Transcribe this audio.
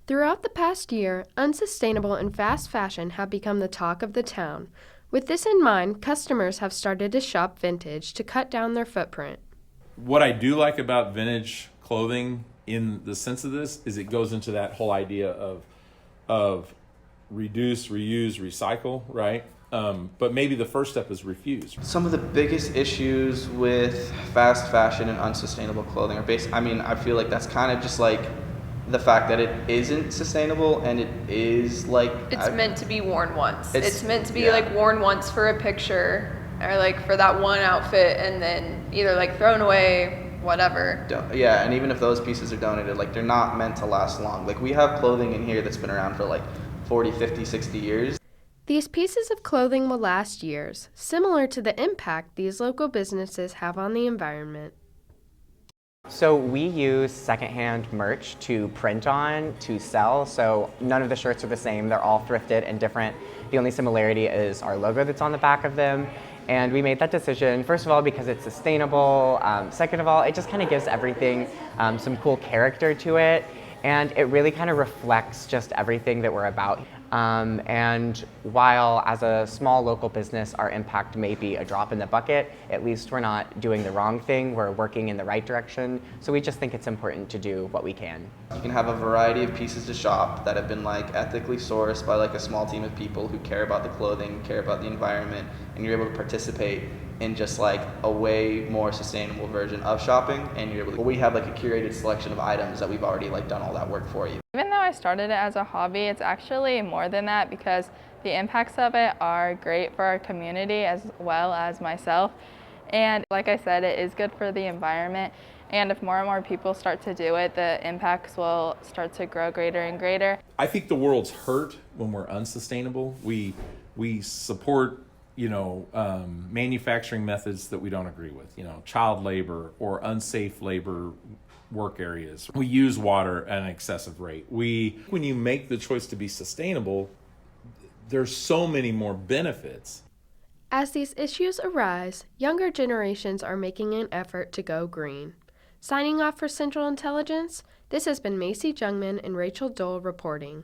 Throughout the past year, unsustainable and fast fashion have become the talk of the town. With this in mind, customers have started to shop vintage to cut down their footprint. What I do like about vintage clothing in the sense of this is it goes into that whole idea of reduce, reuse, recycle, right? But maybe the first step is refuse. Some of the biggest issues with fast fashion and unsustainable clothing are I feel like that's kind of just like the fact that it isn't sustainable and it is like It's meant to be worn once. It's meant to be yeah. like worn once for a picture or like for that one outfit and then either like thrown away, whatever. Yeah, and even if those pieces are donated, like they're not meant to last long. Like we have clothing in here that's been around for like 40, 50, 60 years. These pieces of clothing will last years, similar to the impact these local businesses have on the environment. So we use secondhand merch to print on, to sell, so none of the shirts are the same. They're all thrifted and different. The only similarity is our logo that's on the back of them. And we made that decision, first of all, because it's sustainable. Second of all, it just kind of gives everything some cool character to it. And it really kind of reflects just everything that we're about. And while as a small local business, our impact may be a drop in the bucket, at least we're not doing the wrong thing, we're working in the right direction. So we just think it's important to do what we can. You can have a variety of pieces to shop that have been like ethically sourced by like a small team of people who care about the clothing, care about the environment, and you're able to participate in just like a way more sustainable version of shopping. And you're able to, we have like a curated selection of items that we've already like done all that work for you. Even though I started it as a hobby, it's actually more than that because the impacts of it are great for our community as well as myself. And like I said, it is good for the environment. And if more and more people start to do it, the impacts will start to grow greater and greater. I think the world's hurt when we're unsustainable. We support manufacturing methods that we don't agree with, child labor or unsafe labor work areas. We use water at an excessive rate. When you make the choice to be sustainable, there's so many more benefits. As these issues arise, younger generations are making an effort to go green. Signing off for Central Intelligence, this has been Macie Jungmann and Rachel Dole reporting.